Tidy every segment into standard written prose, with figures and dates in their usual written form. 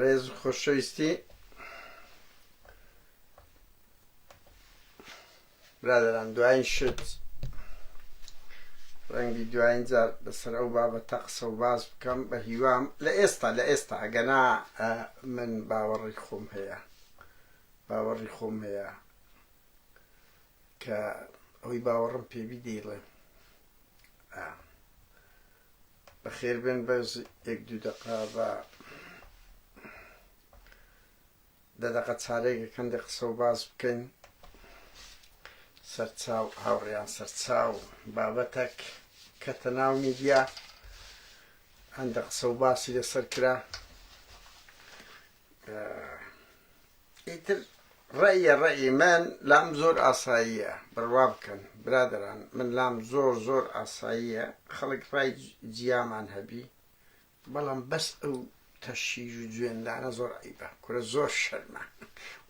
ڕێز خۆشەویستی برادران، دوایین شت ڕەنگی دوایین جار لەسەر ئەو بابەتە قسە و باز بکەم بە هیوام لە ئێستا ئەگەنا من باوەڕی خۆم هەیە کە ئەوەی باوەڕم پێوی دێڵێ بەخێر بێن بەس یەک دوو دەقا بە دەدەقە چارەیەکەکەن دە قسە و باز بکەین سەرچاو هاوڕێیان سەرچاو بابەتێک کەتە ناو میدیا هەندە قسە و باسی لەسەر کرا ئیتر ڕێی من لام زۆر ئاساییە بڕوا بکەن برادران، من لام زۆر ئاساییە خەڵک ڕای جیامان هەبی، بەڵام بەس ئەو تەشیژ و جوێندانە زۆر عیبە کورە زۆر شەرمە.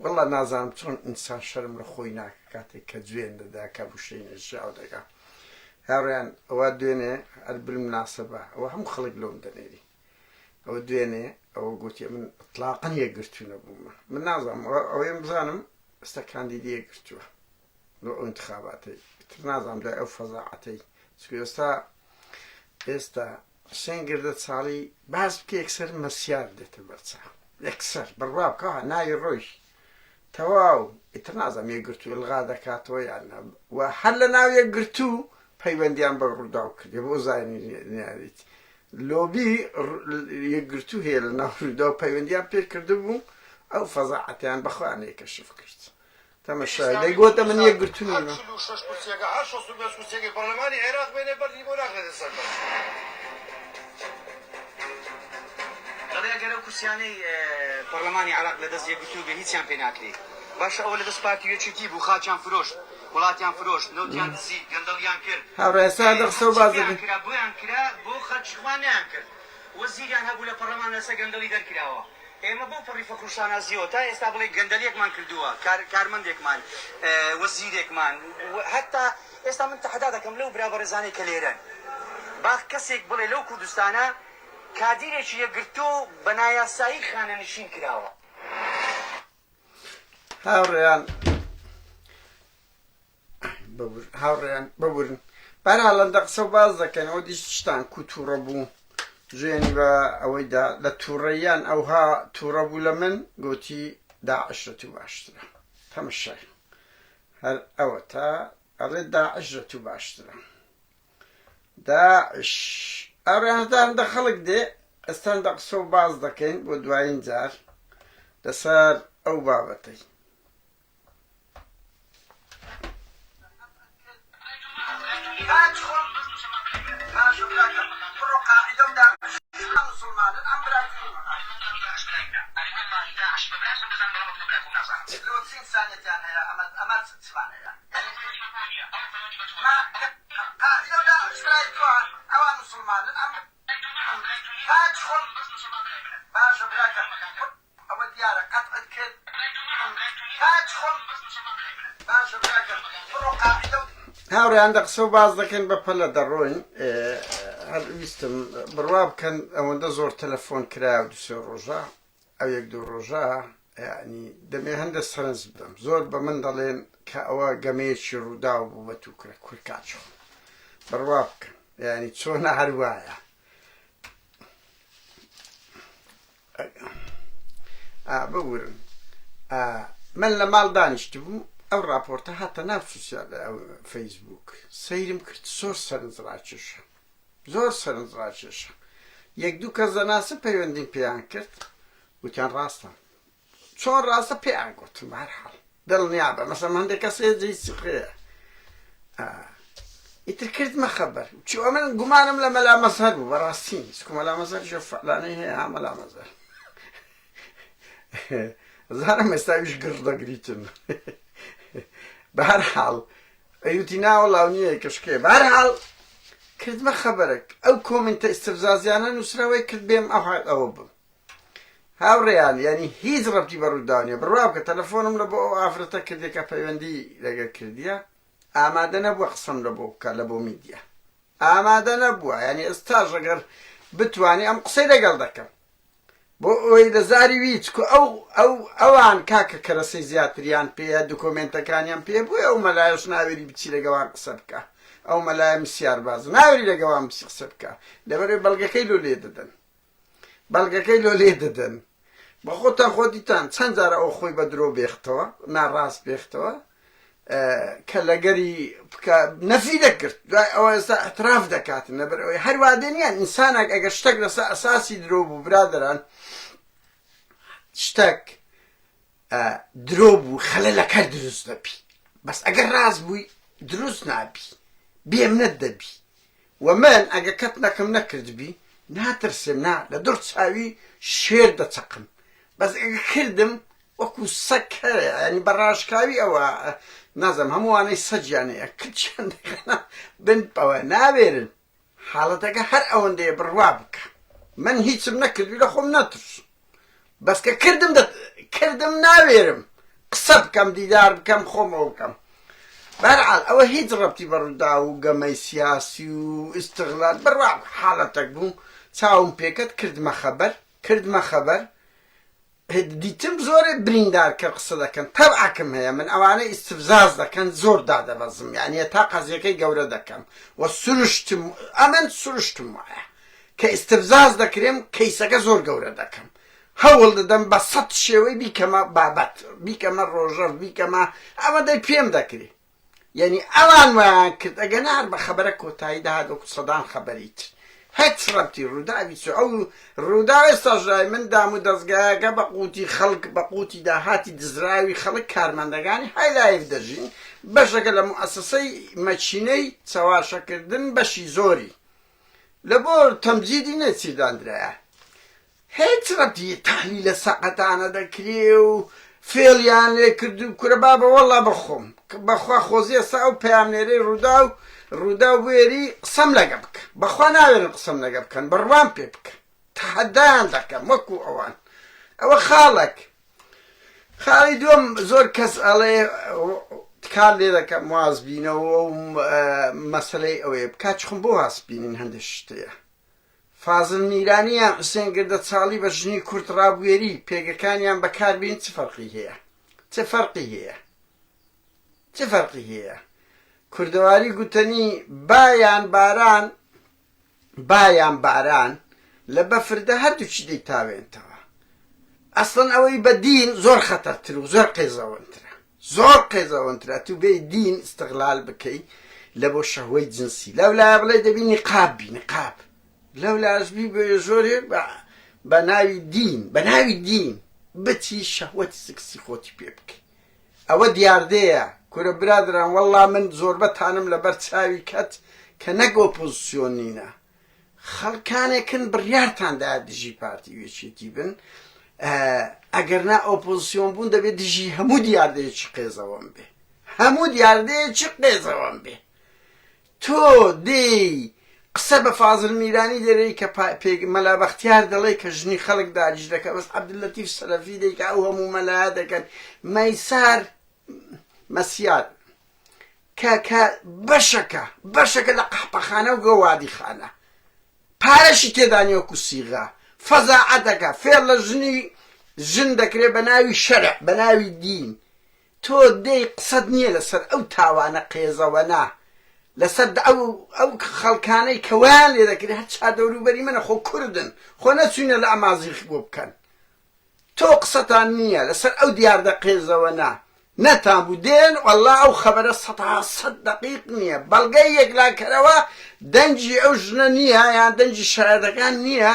وەڵا نازانم چۆن ئینسان شەرم لە خۆی ناکە کاتێک کە جوێن دەدا کە بوشەی نەژاو دەگا. هاوڕێیان ئەوە دوێنێ هەر بالمناسەبە ئەوە هەموو خەڵک لۆم دەنێری، ئەوە دوێنێ ئەوە گوتی من ئەطلاقەن یەکگرتوو نەبوومە، من نازانم ئەوەیە بزانم ئێستا کاندیدی یەکگرتووە لۆ ئەو انتخاباتەی، تر نازانم دوای ئەو فەزاعەتەی چکە ئێستا حسێن گردە چاڵی باز بکە یەکسەر مەسیار دێتە بەرچاو، یەکسەر بڕوا بکەوە ناوی ڕۆیش تەواو ئیتر نازانم یەکگرتوو ئڵغا دەکاتەوە یان و هەر لە ناو یەکگرتوو پەیوەندیان بە ڕووداو کردێ بۆ زانینی ناویت لۆبی یەکگرتوو هەیە لە ناو ڕووداو پەیوەندیان پێ کردبوو ئەو فەزاعەتیان بەخوانەیە کەشف کرد. تەمەشای دەیگوتە من یەکگرتوو نیم. ئەگەر ئەو کورسیانەی پەرلەمانی عێراق لەدەست یەکگرتوو بێ هیچیان پێ ناکرێ، باشە ئەوە لەدەست پارتیەکێتی بوو، خاچیان فرۆشت، وڵاتیان فرۆشت، نەوتیان دزی، گەندەڵیان کرد، هاوڕێستا دەقسە و باز دەکەن بۆیان کرا بۆ خەڵکیخوا نەیان کرد، وەزیریان هەبوو لە پەرلەمان لەسەر گەندەڵی دەرکراوە. ئێمە بۆ پەڕی فەخروشانازیەوە تا ئێستا بڵێ گەندەلێکمان کردووە، کارمەندێکمان، وەزیرێکمان، هەتا ئێستا من تەحەدا دەکەم لەو برا بەڕێزانەی کە لێرەن باخ کەسێک بڵێ لەو کوردستانە کادیرێکی یەکگرتوو بە نایاسایی خانەنشین کراوە. هاوڕێیان ببورن بەرحاڵ لەندە قسە و باز دەکەن ئەوە دیش شتان کو تووڕە بوو ژێنی بە ئەوەیدا لە تووڕەیان ئەوها تووڕە بوو لە من گوتی داعشرەت و باشترە. تەمەشای هەر ئەوە تا ئەڵێ داعشرەت و باشترە داعش ئەڕێنەدان دە خەڵک دێ ئەستان دە قسە و باز دەکەین بۆ دوایین جار لەسەر ئەو بابەتەی. هاوڕێیان دە قسە و باز دەکەن بە پەلە دەڕۆین. هەر ویستم بڕوا بکەن ئەوەندە زۆر تەلەفۆن کرا و دوسێ ڕۆژە ئەو یەک دوو ڕۆژە یعنی دەمێ هەندە سەرنج بدەم زۆر بە من دەڵێن کە ئەوە گەمەیەکی ڕووداو بوو بە تووکرە کورکاچۆ بڕوا بکەن یعنی چۆنە هەروایە ببورن. من لە ماڵ دانیشت بووم ئەو راپۆرتە هاتە ناو فەیسبووک سەیرم کرد زۆر سەرنجڕاکێشە زۆر سەرنجڕاکێشە. یەک دوو کەس دەناسە پەیوەندیم پێیان کرد وتیان ڕاستە چۆن ڕاستە پێیان گوتم بەهەرحاڵ دڵنیا بە مەسەڵەن هەندێک کەس هەیە جێی سقەیە ئیتر کردمە خەبەر چوە من گومانم لە مەلا مەزهەر بوو بەڕاستی چکە مەلا مەزهەر ژێ فەعلانەی هەیە ها مەلا مەزهەر زانم ئێستاویش گڕ دەگریتم. بەهەرحاڵ ئەیوتی ناوەڵاو نییە کەشکێ بەهەرحاڵ کردمە خەبەرێک ئەو کۆمنتە ئیستفزازیانە نووسراوەی کرد بێم ئەوە بم. هاوڕێیان یعنی هیچ ڕەبتی بە ڕووداوە بڕوا بکە تەلەفۆنم لە بۆ ئەو ئافرەتە کردێکە پەیوەندی لەگەر کردیە ئامادە نەبووە قسەم لە بۆ بکە لە بۆ میدیا ئامادە نەبووە یعنی ئێستاژ ئەگەر بتوانی ئەم قسەی لەگەڵ دەکەم بۆ ئەوەی لە زاری ویچکو ئەوان کاکە کەرەسەی زیاتریان پێە دوکۆمنتەکانیان پێ بووە ئەو مەلایەش ناوێری بچی لەگەوان قسە بکە ئەو مەلایە مسیار باز ناوێری لەگەوان بچی قسە بکە لەبەرەوەی بەڵگەکەی لۆ لێ دەدەن بەڵگەکەی لۆ لێ دەدەن بە خۆتان خۆتیتان چەند جارە ئەو خۆی بە درۆ بێختەوە ناڕاست بێختەوە کە لەگەری نەفی دەکرد دوای ئەوە ئێستا ئەتراف دەکاتن لەبەرەوەی هەروە دێنیان ئینسانێک ئەگەر شتێک لەسەر ئەساسی درۆ بوو برادەران شتێک درۆ بوو خەلەلەکە دروست دەبی بەس ئەگەر ڕاست بووی دروست نابی بێمنەت دەبی و من ئەگە کەت نەکەم نەکردبی ناترسم نا لە دوور چاوی شێر دەچەقم بەس ئەگە کردم وەکو سەگ ینی بەڕاشکاوی ئەوە نازەم هەمووانەی سەجیانەیە کچیان دەکەنە بنپەوە ناوێرن حاڵەتەکە هەر ئەوەندەیە بڕوا بکە من هیچم نەکردوی لە خۆم نەترسم بەس کە کردم ناوێرم قسە بکەم دیدار بکەم خۆمەوە بکەم بەرحاڵ ئەوە هیچ ڕەبتی بە ڕوودا و گەمەی سیاسی و ئیستیغلال بڕوا حاڵەتێک بوو چاوم پێکەت کردمە خەبەر دیتم زۆرێ بریندار کە قسە دەکەن تەبعکم هەیە من ئەوانە ئیستفزاز دەکەن زۆر دادەبەزم یعنی تا قەزیەکەی گەورە دەکەم و سروشتم ئەمن سروشتم وایە کە ئیستفزاز دەکرێم کەیسەکە زۆر گەورە دەکەم هەوڵ دەدەم بە سەد شێوەی بیکەمە بابەت بیکەمە ڕۆژەر بیکەمە ئەوەندەی پێم دەکرێ یعنی ئەوان وایان کرد ئەگەنار بە خەبەرە کۆتایی داهات وەکو سەدان خەبەریت هیچ ڕەبتی ڕووداوی چ ئەو ڕووداوی ئێستاژای من دام و دەستگایەکە بە قوتی خەڵک بە قوتی داهاتی دزراوی خەڵک کارمەندەکانی هایلایف دەژین بەشەکە لە موئەسسەی مەچینەی چەواشەکردن بەشی زۆری لە بۆ تەمجیدی نەچیداندرایە هیچ ڕەبتی تەحلیلە سەقەتانە دەکرێ و فێڵیان لێ کرد و کورە بابە وەڵا بخۆم بەخوا خۆزی ئێستا ئەو پەیامنێرەی ڕوودا و وێری قسەم لەگە بکە بەخوا ناوێرن قسەم لەگە بکەن بڕوان پێ بکە تەحەدایان دەکەم وەکو ئەوان ئەوە خاڵی دووەم زۆر کەس ئەڵێ کار لێ دەکەم وازبینەوە و مەسەلەی ئەوەیە بکچخم بۆ هەستبینین هەندێک شتەیە فازڵ میرانیان حوسێن گردە چاڵی بە ژنی کورد ڕابوێری پێگەکانیان بەکاربین چ فەرقی هەیە کوردەواری گوتنی بایان باران لە بەفردە هەردووچی دەیتاوێنتەوە ئەسڵەن ئەوەی بە دین زۆر خەتەرتر و زۆر قێزەوەنترە تو بێ دین استیغلال بکەی لە بۆ شەهوەی جنسی لەولایە بڵێ دەبی نقاب لەو لازبی بە زۆرێ بە ناوی دین بچی شەهوەتی سکسی خۆتی پێ بکەی ئەوە دیاردەیە کورە برادران وەڵا من زۆربەتانم لەبەر چاوی کەت کە نەک ئۆپۆزیسیۆن نینە خەڵکانێکن بڕیارتاندا دژی پارتی وێچێتی بن ئەگەر نا ئۆپۆزیسیۆن بوون دەبێت دژی هەموو دیاردەیەکی قێزەوەم بێ تۆ دێی قسە بە فازڵ میرانی دەرەی کە مەلا بەختیار دەڵێ کە ژنی خەڵک داریش دەکە بەس عەبدولەتیف سەلەفی دەیکە ئەو هەموو مەلایە دەکەن مەیسار مەسیار کە بەشەکە لە قەحپەخانە و گەوادیخانە پارەشی تێدانی وەکو سیغا فەزاعەتەکە فێڵ لە ژن دەکرێت بە ناوی شەرع بە ناوی دین تۆ دەی قسەد نییە لەسەر ئەو تاوانە قێزەوەنا لەسەر ئەو خەڵکانەی کەوان لێ دەکرێت هەر چادەوروبەری منە خۆ کوردن خۆ نەچوونە لە ئەمازیغ بۆ بکەن تۆ قسەتان نییە لەسەر ئەو دیاردە قێزەوەنا نەتان بوو دێن وەڵا ئەو خەبەرە 100% دقیق نییە بەڵگەی یەکلاکەرەوە دەنجی ئەو ژنە نییە یان دەنجی شایەدەکان نییە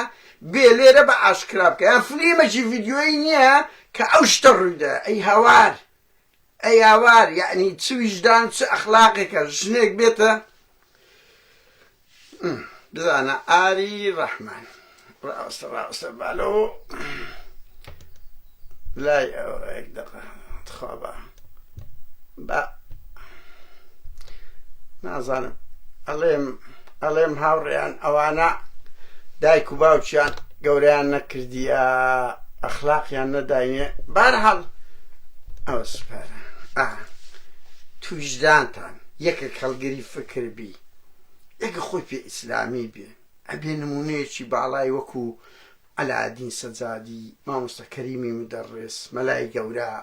بێ لێرە بە ئاشکرا بکە یان فلیمەکی ڤیدیۆیی نییە کە ئەو شتە ڕوویدا ئەی هاوار یعنی چ ویژدان چ ئەخلاقێکە ژنێک بێتە بزانە ئاری ڕەحمان ڕاستە بالۆ لای ئەوە یەک دەقە خوابە بە نازانم ئەڵێم هاوڕێیان ئەوانە دایک و باوکیان گەورەیان نەکردیە ئەخلاقیان نەداینێ بەرهەڵ ئەوە سوپارە تویژدانتان یەکێک هەڵگری فکر بی یەکە خۆی پێ ئیسلامی بێ ئەبێ نمونەیەکی باڵای وەکو علاءالدین سەجادی، مامۆستا کەریمی مدەڕس، مەلای گەورە،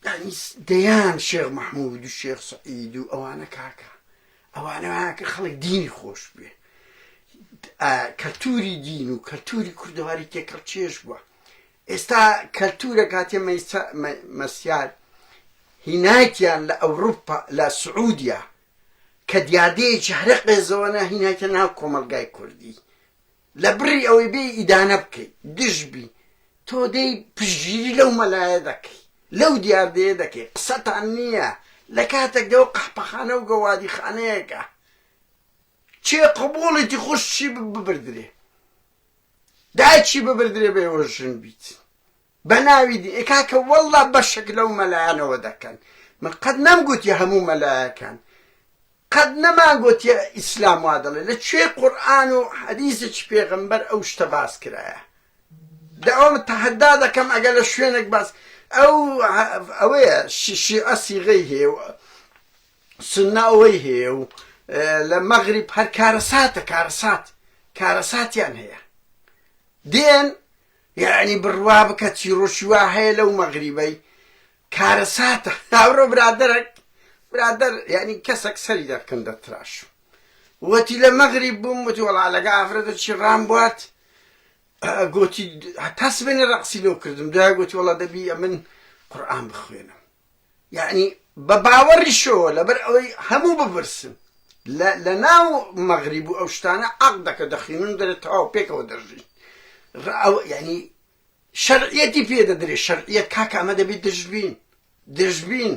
یعنی دەیان شێخ مەحموود و شێخ سەعید و ئەوانە کاکە، ئەوانە کە خەڵک دینی خۆش بێ، کەلتوری دین و کەلتوری کوردەواری تێکەڵ چێژ بووە. ئێستا کەلتورە کاتێ مەسیار هینایەتیان لە ئەوروپا لە سعودیا کە دیاردەیەکی هەرە قێزەوەنە هینایەتە ناو کۆمەلگای کوردی لە بڕی ئەوەی بێ ئیدانە بکەیت دژبی تۆ دەی پشگیری لەو مەلایە دەکەی لەو دیاردەیە دەکەی قسەتان نییە لە کاتێکدەوە قەحپەخانە و گەوادیخانەیەکە چێ قبوڵێتی خۆش چی ببردرێ دایکی ببردرێ بێەوە ژن بیت بە ناوی دی ئێکاکە وەڵا بەشێک لەو مەلایانەوە دەکەن. من قەت نەمگوتی هەموو مەلایەکان، قەت نەمانگوتیە ئیسلام وا دەڵێ لە کوێ قورئان و حەدیثێکی پێغەمبەر ئەو شتە باس کرایە. دەوام تەحەدا دەکەم ئەگەر لە شوێنێک باس ئەوەیە شیعە سیغەی هەیە و سوننە ئەوەی هەیە و لە مەغریب هەر کارەساتە کارەساتیان هەیە دێن یعنی بڕوا بکە چیرۆشی وا هەیە لەو مەغریبەی کارەساتە هاوڕۆ برادەر یعنی کەسێک سەری دەکەن دەتراش وەتی لە مەغریب بووم وتی وەڵا لەگە ئافرەتە چی ڕام بوات گوتی تاس بێنێ ڕەقسی لەو کردم دوای گوتی وەڵا دەبی من قورئان بخوێنم یعنی بە باوەڕی شەوە لەبەر ئەوەی هەموو ببرسن لە ناو مەغریب و ئەو شتانە عەق دەکە دەخینن دەرێت تەواو پێکەوە دەژین یعنی شەرعیەتی پێ دەدرێت شەرعیەت کاکە ئەمە دەبێت دژبین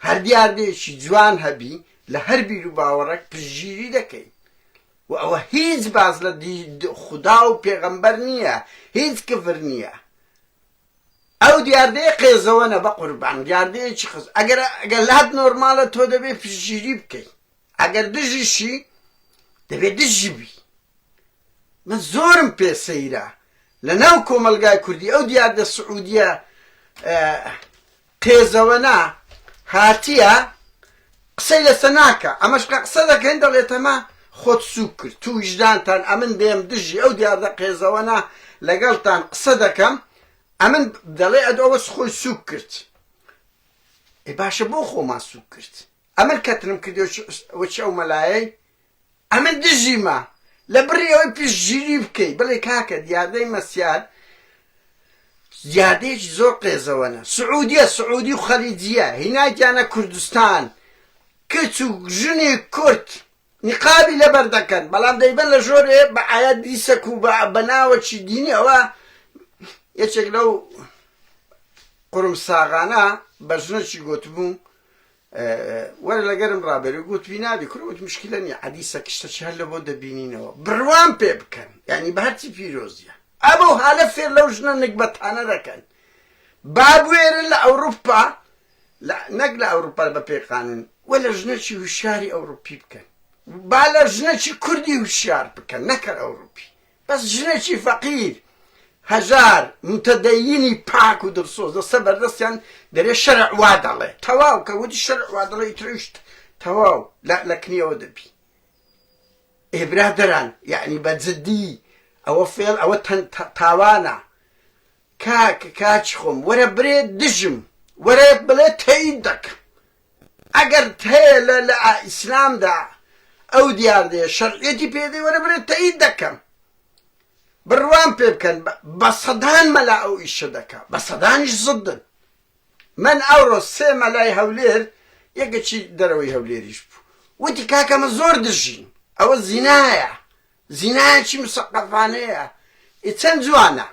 هەر دیاردەیەکی جوان هەبی لە هەر بیر و باوەڕێک پشگیری دەکەی و ئەوە هیچ باز لە خودا و پێغەمبەر نییە هیچ کفر نییە ئەو دیاردەیە قێزەوەنە بە قوربان دیاردەیەکی خز ئەگەر لات نۆرمالە تۆ دەبێت پشگیری بکەی ئەگەر دژیشی دەبێت دژیبی. من زۆرم پێ سەیرە لە ناو کۆمەلگای کوردی ئەو دیاردە سعودیە قێزەوەنە هاتیە قسەی لەسە ناکە ئەمەش قسە دەکەین دەڵێت ئەمە خۆت سووک کرد تو ویژدانتان ئەمن بێم دژی ئەو دیاردە قێزەوەنە لەگەڵتان قسە دەکەم ئەمن دەڵێ ئەدۆوەس خۆی سووک کرد ئێ باشە بۆ خۆمان سووک کرد ئەمن کەترم کردی وەچی ئەو مەلایەی ئەمن دژیمە لە بڕی ئەوەی پشگیری بکەی بڵێ کاکە دیاردەی مەسیار دیاردەیەکی زۆر قێزەوەنە سعودی و خەلیجیە هینایەتیانە کوردستان کچ و ژنی کورد نیقابی لەبەر دەکەن بەڵام دەیبەن لە ژۆرێ بە ئاەت دیسەک و بە ناوەکی دینی ئەوە یەکێک لەو قورمساغانە بە ژنەکی گوتبوو وەرە لەگەرم ڕابێری گوتبی نابی کوڕوت مشکلە نیە حەدیسەکی شتەکی هەر لە بۆ دەبینینەوە بڕوان پێ بکەن یعنی بە هەرچی پیرۆزیە ئەبەو هالە فێر لەو ژنە نکبەتانە دەکەن با بوێرن لە ئەوروپا نەک لە ئەوروپا بە پێقانن وە لە ژنەکی وشاری ئەوروپی بکەن با لە ژنەکی کوردی وشار بکەن نەکە ئەوروپی بەس ژنەکی فەقیر هەژار متەدەیینی پاک و دڵسۆز دەستە بەردەستیان دەرێ شەرع وا دەڵێ تەواو کە وتی شەرع وا دەڵێ ئیتریشت تەواو لە کنیەوە دەبی. ئێ برادەران یعنی بە جددی ئەوە فێڵ ئەوە تاوانە کاچ خۆم وەرە برێ دژم وەرە بڵێ تەیید دەکەم ئەگەر هەیە لە ئیسلامدا ئەو دیاردەیە شەرعیەتی پێدەی وەرە برێ تەیید دەکەم بڕوان پێ بکەن بە سەدان مەلا ئەو ئیشە دەکا بە سەدانیش زدن. من ئەوڕۆ سێ مەلای هەولێر یەکێکی دەرەوەی هەولێریش بوو وتی کاکەمە زۆر دژین ئەوە زینایە زینایەکی مسەقەفانەیە چەند جوانە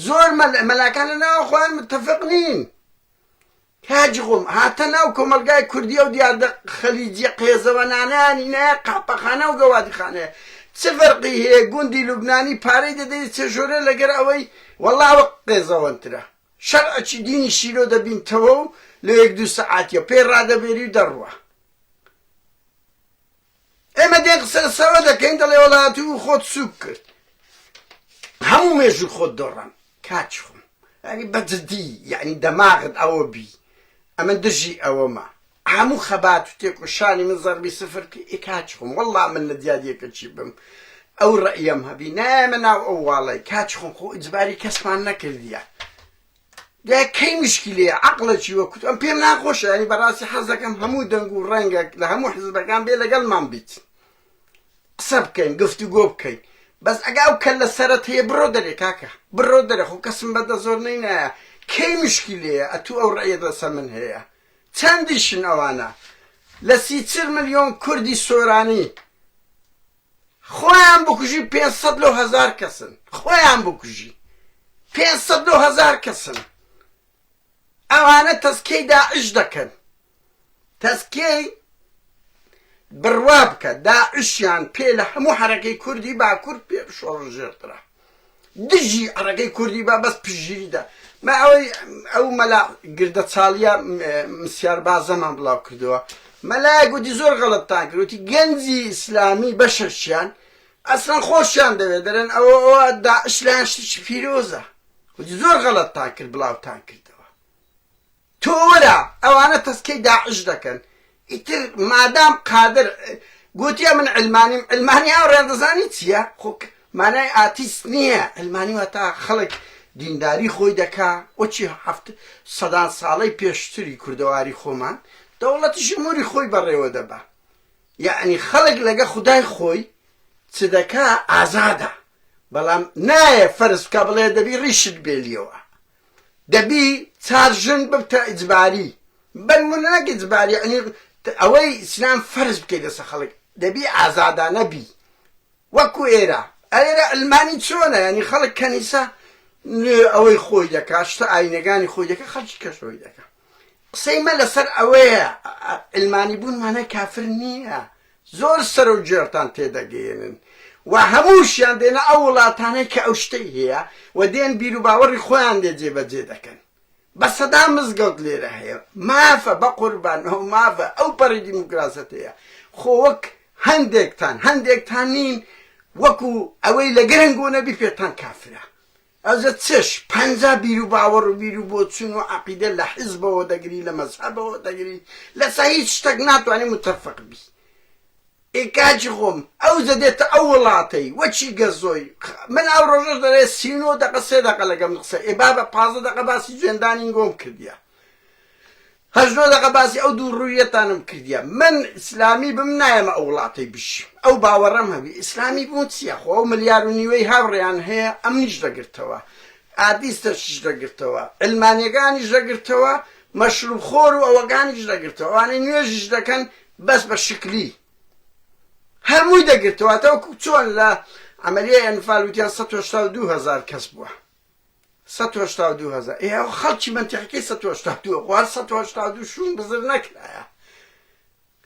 زۆر مەلاکانە ناوە خۆیان متتەفق نین کاجی خۆم هاتە ناو کۆمەلگای کوردی و دیاردە خەلیجیە قێزەوەنانانی نایە قاپەخانە و گەوادیخانەیە چه فەرقی هەیە گوندی لوبنانی پارەی دەدەیت چه ژۆرە لەگەر ئەوەی وەڵاوە قێزەوەنترە شەرعەکی دینی شیرۆ دەبینتەوە و لە یەک دوو سەعاتیە پێ ڕادەبێری و دەڕوە ئێمە دێن قسە لەسەوە دەکەین دەڵێ وەڵاتی و خۆت سووک کرد هەموو مێژوو خۆت دۆڕەن کاچ خۆم یعنی بەجددی یعنی دەماغت ئەوە بی ئەمە دژی ئەوەمە هەموو خەبات و تێک و شانی من زەربی سفر کاچ خۆم وەڵا من لە دیادیەکە چی بم ئەو ڕەئیم هەبی نایەمە ناو ئەو واڵی کاچ خۆم خۆ ئیجباری کەسمان نەکردیە دا کەی مشکلەیە عەقڵێکی وەکوت ئەم پێم ناخۆشە ینی بەڕاستی حەز دەکەم هەموو دەنگ و ڕەنگێک لە هەموو حیزبەکان بێ لەگەڵمان بیت قسە بکەین گفتوگۆ بکەین بەس ئەگە ئەو کەل لە سەرت هەیە بڕۆ دەرێ کاکە بڕۆ دەرێ خۆ کەسم بەدە زۆر نەینایە کەی مشکلەیە ئەتوو ئەو ڕەیە دەسە من هەیە چەندیشن ئەوانە لە 30 ملیۆن کوردی سۆرانی خۆیان بکوژی 500 لەو هەزار کەسن خۆیان بکوژی 500 لەو هەزار کەسن ئەوانە تەسکەی داعش دەکەن تەسکەی بڕوا بکە داعشیان پێ لە هەموو حەرەکەی کوردی باکوور پێ شۆڕژێرترە دژی حەرەکەی کوردی با بەس پژگیریدا ما ئەو مەلا گردە چاڵیە مسیار بازەمان بڵاو کردەوە مەلای گوتی زۆر غەڵەتتان کرد وتی گەنجی ئیسلامی بەشەشیان ئەسڵەن خۆشیان دەوێت دەرێن ئەوە داعش لایەن شتێکی پیرۆزە وتی زۆر غەڵەتتان کرد بڵاوتان کردەوە تۆ وەرە ئەوانە تەسکەی داعش دەکەن ئیتر مادام قادر گوتیە من علمانیم علمانی هاوڕێن دەزانی چییە خۆ مانای ئاتیست نییە علمانی واتە خەڵک دینداری خۆی دەکا وەچی سەدان ساڵەی پێشتری کوردەواری خۆمان دەوڵەتی ژموری خۆی بەڕێوە دەبا یعنی خەڵک لەگە خودای خۆی چ دەکا ئازادە بەڵام نایە فەرز بکە بڵێ دەبی ڕیشت بێلیەوە دەبی چارژن ببتە ئیجباری بەنمونەنەک ئیجباری ئەنی ئەوەی ئیسلام فەرز بکەیت لەسەر خەڵک دەبی ئازادانە بی وەکو ئێرە ئێرە ئەلمانی چۆنە ینی خەڵک کەنیسە ئەوەی خۆی دەکا شتە ئاینەکانی خۆی دەکە خەڵکی کەشەوەی دەکا قسەی مە لەسەر ئەوەیە ئەلمانی بوون مانای کافر نییە زۆر سەر و جێرتان تێدەگەێنن و هەمووشیان دێنە ئەو وڵاتانەی کە ئەو شتەی هەیە و دێن بیر و باوەڕی خۆیان دێ جێبەجێ دەکەن بە سەدا مزگەوت لێرە هەیە مافە بە قوربانەوە مافە ئەو پەڕی دیموکراسەت هەیە خۆ وەک هەندێکتان نین وەکو ئەوەی لە گرنگۆ نەبی پێتان کافرە ئەوزە چش 50 بیر و باوەڕ و بیر و بۆچوون و عەقیدە لە حیزبەوە دەگری لە مەزهەبەوە دەگری لەسەر هیچ شتێک ناتوانێت متەفق بی ئێکاچی خۆم ئەو زەدێتە ئەو وڵاتەی وەچی گەزۆی من ئەو ڕۆژەش دەرێ 39 دقە 3 دقە لەگەم قسە ئێبابە 15 دقە باسی جوێندانی گۆم کردیە 8 دقە باسی ئەو دوو ڕوویەتانم کردیە من ئیسلامی بم نایەمە ئەو وڵاتەی بشیم ئەو باوەڕەم هەبی ئیسلامی بوون چییە خۆ ئەو ملیار و نیوەی هاوڕێیان هەیە ئەم نیش دەگرتەوە ئادیستەشیش دەگرتەوە ئەلمانیەکانیش دەگرتەوە مەشروب خۆر و ئەوەکانیش دەگرتەوە ئەوانەی نوێژیش دەکەن بەس بە شکلی هەمووی دەگرتەوە تەوەکو چۆن لە عەمەلیای ئەنفال وتیان 182,000 کەس بووە 182,000 ئێوە خەڵکی منتیقەکەی 182 خوار 182 شوون بزر نەکرایە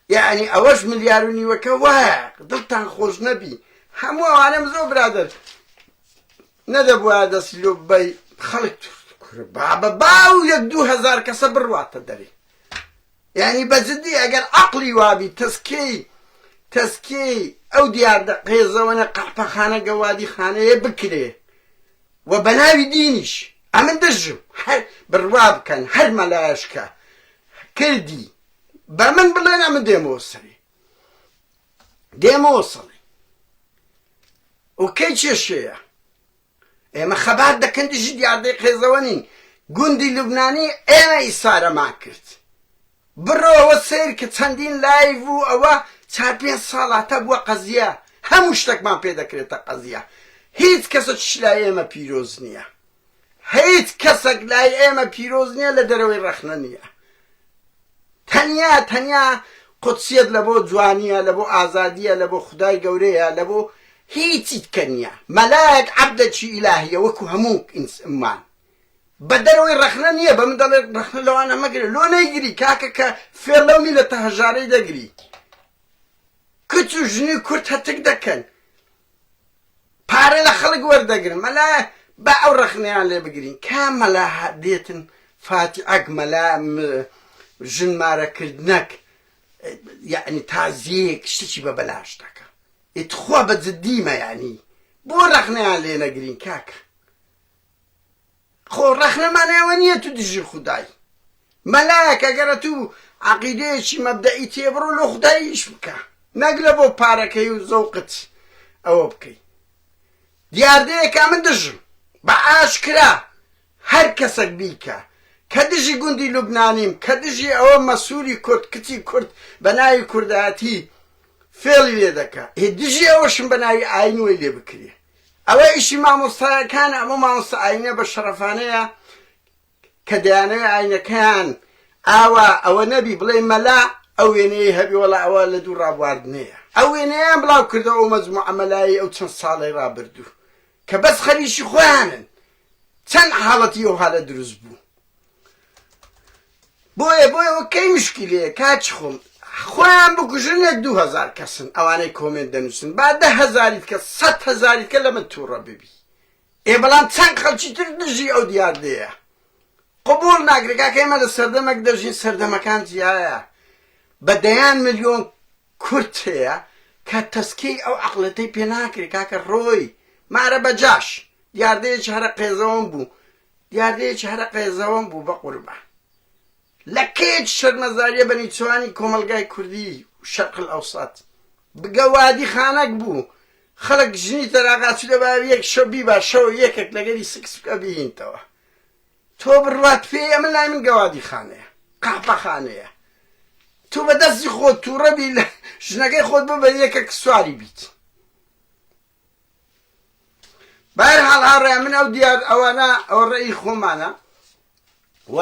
یعنی ئەوەش ملیار و نیوەکە وایە دڵتان خۆش نەبی هەموو ئەوانەم زۆر برادر نەدەبووە دەستی لۆ ببەی خەڵک بابە باو 2,000 کەسە بڕواتە دەرێ یعنی بەجددی ئەگەر عەقڵی وابی تەسکەی ئەو دیاردە قێزەوەنە قەحپەخانە گەوادی خانەیە بکرێ و بەناوی دینیش ئەمن دەژم بڕوا بکەن هەر مەلایەشکە کردی بە من بڵێن ئەمن دێمەوە سەری دێمەوە سەڵی و کەی چێشەیە ئێمە خەبات دەکەن دژی دیاردەی قێزەوە نین گوندی لوبنانی ئێمە ئیسارەمان کرد بڕۆوە سیر کە چەندین لایڤ و ئەوە 4-5 ساڵاتە بووە قەزیە هەموو شتێکمان پێ دەکرێتە قەزیە هیچ کەسێکیش لای ئێمە پیرۆز نییە هیچ کەسێک لای ئێمە پیرۆز نییە لە دەرەوەی ڕەخنە نییە تەنیا قودسیەت لە بۆ جوانیە لە بۆ ئازادیە لە بۆ خودای گەورەیە لە بۆ هیچیت کە نییە مەلایەک عەبدێکی ئیلاهیە وەکو هەموو ئینسان بە دەرەوەی ڕەخنە نییە بە من دەڵێ ڕەخنە لەوانە مەگرێ لۆ نەیگری کاکە کە فێر لەو میلەتە هەژارەی دەگری کچ و ژنی کورد هەتک دەکەن پارە لە خەڵک وەردەگرن مەلا بە ئەو ڕەخنەیان لێ بگرین کام مەلا دێتن فاتیعەک مەلا ژنمارەکردنەک یعنی تازیەک شتێکی بە بەلاش دەکە ئیتخوا بە جددیمە یعنی بۆ ڕەخنەیان لێ نەگرین کاکە خۆ ڕەخنەمانەوە نییە تو دژی خودای مەلایەک ئەگەرە تو عەقیدەیەکی مەبدەئی تێبڕۆ لە خوداییش بکە نەک لە بۆ پارەکەی و زەوقت ئەوە بکەیت دیاردەیەکە من دژم بە ئاشکرا هەر کەسێک بیکە کە دژی گوندی لوبنانیم کە دژی ئەوە مەسوولی کورد کچی کورد بە ناوی کوردایەتی فێڵی لێ دەکا دژی ئەوەشم بە ناوی ئاینوی لێ بکرێ ئەوە ئیشی مامۆستایەکانە ئەمە مامۆستا ئاینە بە شەرەفانەیە کە دەیانەوێ ئاینەکەیان ئاوا ئەوە نەبی بڵێ مەلا ئەو وێنەیە هەبی وەڵا ئەوە لە دوو ڕابواردنەیە ئەو وێنەیان بڵاو کردەوە ئەو مەجموعە مەلایی ئەو چەند ساڵی ڕابردوو کە بەس خەریشی خۆیانن چەند حاڵەتی ئەو حالە دروست بوو بۆیەوە کەی مشکلەیە کاچ خۆم خۆیان بکوژن 2000 کەسن ئەوانەی کۆمنت دەنووسن با 10,000 کەس 100,000 کە لە من تووڕە ببی بەڵام چەند خەڵکی تر دژی ئەو دیاردەیە قبول ناکرێت کاکەمە لە سەردەمەک دەژین سەردەمەکان جیایە بە دەیان ملیۆن کورد هەیە کە تەسکەی ئەو عەقڵەتەی پێ ناکرێت کاکە ڕۆی مارە بەجاش دیاردەیەکی هەرە قێزەوەم بوو دیاردەیەکی هەرە قێزەوەم بوو بە قوربە لە کێچ شەرمەزاریە بە نیچوانی کۆمەلگای کوردی شەرق ئەوسەط بگەوادی خانەک بوو خەڵک ژنی تەراقاچوو دەبا یەک شەو بیبا شەو یەکێک لەگەری سکس بکە بهینتەوە تۆ بڕوات پێ ئەمە لای من گەوادی خانەیە قاپەخانەیە تۆ بەدەستی خۆت تووڕەبی لە ژنەکەی خۆت بۆ بە یەکێک سواری بیت بەهەرحاڵ هاوڕێیان من ئەو دیار ئەوانە ئەوە ڕێی خۆمانە و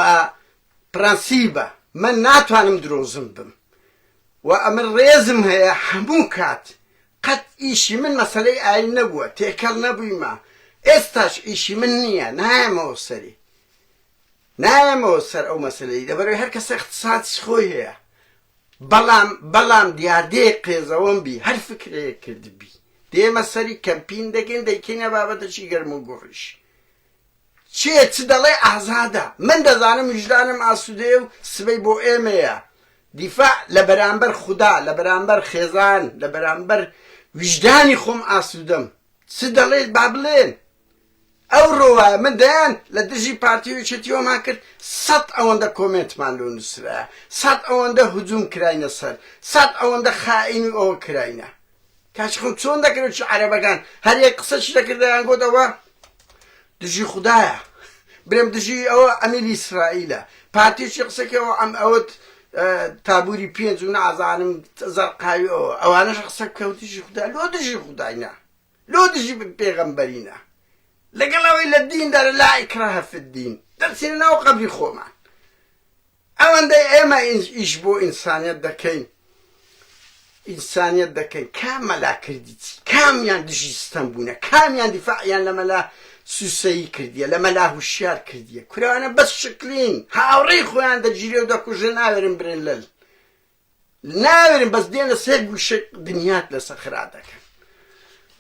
پرەنسیبە من ناتوانم درۆزم بم و ئەمە ڕێزم هەیە هەموو کات قەت ئیشی من مەسەلەی ئاین نەبووە تێکەڵ نەبوویمە ئێستاش ئیشی من نییە نایەمەوە سەری نایەمەوە سەر ئەو مەسەلەی دەبەرەوەی هەر کەس اختصاصی خۆی هەیە بەڵام دیاردەیەک قێزەوەم بی هەر فکرەیەک کردبی دێمە سەری کەمپین دەکەین دەیکەینە بابەتەشی گەرم و گوڕیش چێ چ دەڵێ ئازادە من دەزانم وجدانم ئاسوودەیە و سبەی بۆ ئێمەیە دیفاع لە بەرامبەر خودا لە بەرامبەر خێزان لە بەرامبەر وجدانی خۆم ئاسوودەم چ دەڵێت با بڵێن ئەو ڕۆوایە من دەیان لە دژی پارتیۆچێتیۆمان کرد 100 ئەوەندە کۆمنتمان لۆ نووسرایە 100 ئەوەندە هجووم کراینە سەر 100 ئەوەندە خائین و ئەوە کراینە کاچ خۆم چۆن دەکرێت چ عەرەبەکان هەر یەک قسەشی دەکردیان گۆتەوە دژی خوددایە برێم دژی ئەوە ئەمیری ئیسرائیلە پارتیشی قسەکەەوە ئەوت تابووری پێنج و نازانم زەرقاوی ئەوانەش قسە کەوتیشی خوددا لۆ دژی خودداینە لۆ دژی پێغەمبەرینە لەگەڵ ئەوەی لە دیندارە لا ئیکراهە فی الدین دەرچینە ناو قەبری خۆمان ئەوەندەی ئێمە ئیش بۆ ئینسانیەت دەکەین ئینسانیەت دەکەین کام مەلا کردی چی کامیان دژی ستەم بوونە کامیان دیفاعیان لە مەلا سوسەیی کردیە لە مەلا هوشیار کردیە کوراوانە بەس شکلین هاوڕێی خۆیان دەگیرێ و دەکوژە ناوێرن برن لەل ناوێرن بەس دێنە سێر گوشە دنیات لە سەخرا دەکەن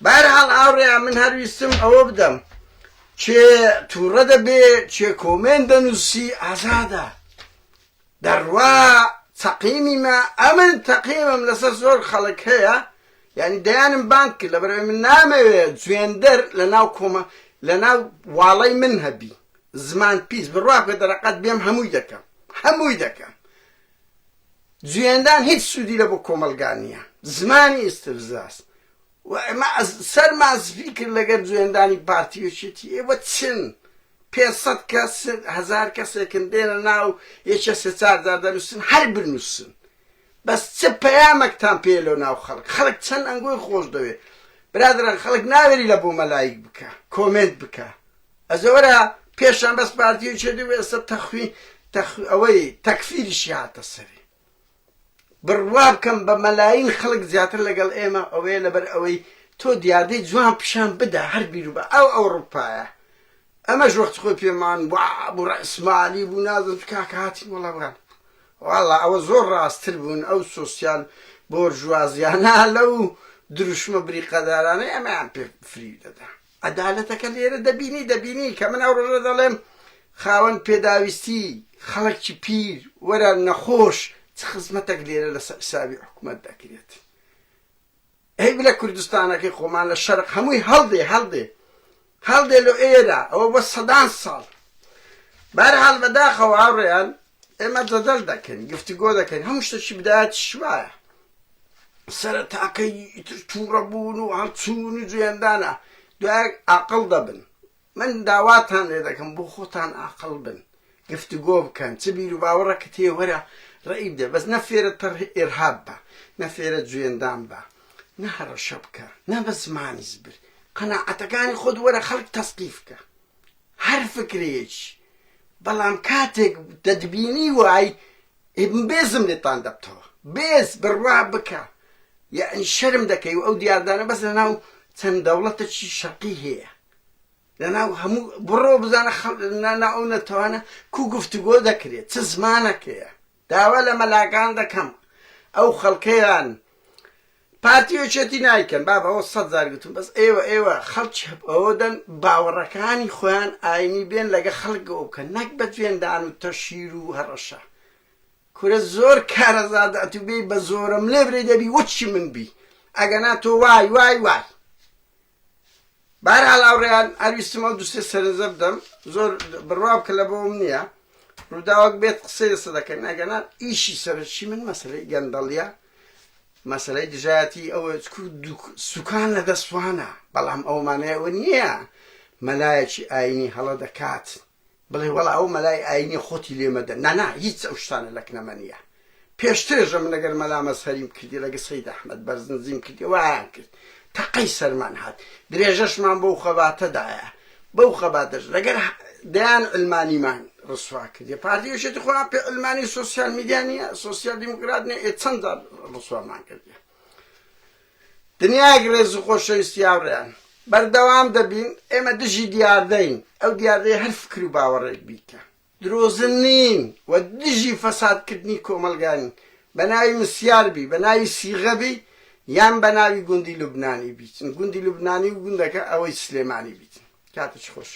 بەهەرحاڵ هاوڕێیان من هەرویستم ئەوە بدەم چێ تووڕە دەبێ چێ کۆمێن دەنووسی ئازادە دەڕوا تەقیمیمە ئەمن تەقیمم لەسەر زۆر خەڵک هەیە یعنی دەیانم بانک کرد لەبەرەوەی من نامەوێت جوێندەر لەناو کۆمە لەناو واڵەی من هەبی زمان پیس بڕوا بکە دەرەقەت بێم هەمووی دەکەم جوێندان هیچ سوودی لە بۆ کۆمەلگا نییە زمانی ئیستفزاز و ئەمە سەرمازفی کرد لەگەر جوێندانی پارتیۆچێتی ئێوە چن 500 کەس 1000 کەسێکن دێنە ناو یەکە 3-4 دەنووسن هەر بنووسن بەس چ پەیامێکتان پێ لەو ناو خەڵک چەند ئەنگۆی خۆش دەوێت برادران خەڵک ناوێری لە بۆ مەلایک بکە کۆمنت بکە ئەزەوەرە پێشان بەس پارتیۆچێتی و ئێستا ئەوەی تەکفیریشی هاتە سەری بڕوا بکەم بە مەلاین خەڵک زیاتر لەگەڵ ئێمە ئەوەیە لەبەر ئەوەی تۆ دیاردەی جوان پیشان بدە هەر بیر بە ئەو ئەوڕۆپایە ئەمەش وەخت خۆی پێمان بوو ڕەسمالی بوو نازم کاکە هاتی وەڵاوان واڵا ئەوە زۆر ڕاستتر بوون ئەو سۆسیال بۆرژوازیانە لەو دروشمە بریقەدارانەی ئەمەیان پێ فری دەدا عەدالەتەکە لێرە دەبینی کە من ئەو ڕۆژە دەڵێم خاوەن پێداویستی خەڵکی پیر وەرە نەخۆش چ خزمەتێک لێرە لەسەر حسابی حکوومەت دەکرێت هەی لە کوردستانەکەی خۆمان لە شەرق هەمووی هەڵدێ لە ئێرە ئەوە بە 100 ساڵ بەهەرحاڵ بەداخەوە هاوڕێیان ئێمە جەدەل دەکەین گفتوگۆ دەکەین هەموو شتێکی بدایەتی شوایە سەرەتاکەی تووڕەبوون و هەڵچوون و جوێندانە دوای عاقڵ دەبن. من داواتان لێ دەکەم بۆ خۆتان عاقڵ بن، گفتوگۆ بکەن، چ بیر و باوەڕەکەت هەیە وەرە ڕێی بدە، بەس نە فێرە ئێرهاب بە، نە فێرە جوێندان بە، نە هەڕەشە بکە، نە بە زمانی زبر. قەناعەتەکانی خۆت وەرە خەڵک تەسقیف کە، هەر فکرێکی. بەڵام کاتێک دەتبینی وای بێزم لێتان دەبتەوە، بێز بڕوا بکە، یعنی شەرم دەکەی و ئەو دیاردانە بەس لەناو چەند دەوڵەتێکی شەرقی هەیە، لەناو هەموو بڕۆ بزانە ناو نەتوانە کو گفتوگۆ دەکرێت، چ زمانەکەیە. داوا لە مەلاکان دەکەم ئەو خەڵکەیان پارتیۆچێتی نایکەن، بابە ئەوە 100 جار گوتم، بەس ئێوە خەڵکی ئەوە دەن باوەڕەکانی خۆیان ئاینی بێن لەگە خەڵکەوە بکەن، نەک بە توێندان و تەشیر و هەڕەشە. کورە زۆر کارەزادات و بێ بە زۆرم لێ برێ دەبی وەچی من بی، ئەگەنا تۆ وای وای وای. بەهەرحاڵ هاوڕێیان هەرویستمە دووسێ سەرنجە بدەم، زۆر بڕوا بکە لە بۆم نییە، ڕووداوەک بێت قسەی لەسەر دەکەن، ئەگەنا ئیشی سەرچی من مەسەلەی گەندەڵیە، مەسەلەی دژایەتی ئەوە سوکان لە دەستوانە، بەڵام ئەومانەیەوە نییە مەلایەکی ئاینی هەڵە دەکات بڵێ وەڵا ئەو مەلای ئاینی خۆتی لێمەدە، نانا هیچ ئەو شتانە لەکنەمە نییە. پێشترێژە من لەگەر مەلامە سەریم کردی، لەگە سەید ئەحمەد بەرزنجیم کردی، وایان کرد تەقەی سەرمان هات، درێژەشمان بەو خەباتەدایە، بەو خەباتەش لەگەر دەیان ئەلمانیمان ڕسوا کردی. پارتیۆچێتی خۆیان پێ ئەلمانی سۆسیال میدیا نییە، سۆسیال دیموکرات نییە، چەند جار ڕسوامان کردی. دنیای ڕێز و خۆشەویستی هاوڕێیان، بەردەوام دەبین، ئێمە دژی دیاردەین، ئەو دیاردەیە هەر فکر و باوەڕێک بیکە، درۆزن نین و دژی فەسادکردنی کۆمەلگانین، بە ناوی مسیار بی، بە ناوی سیغە بی، یان بە ناوی گوندی لوبنانی بیچن، گوندی لوبنانی و گوندەکە ئەوەی سلێمانی بیچن. کاتش خۆش.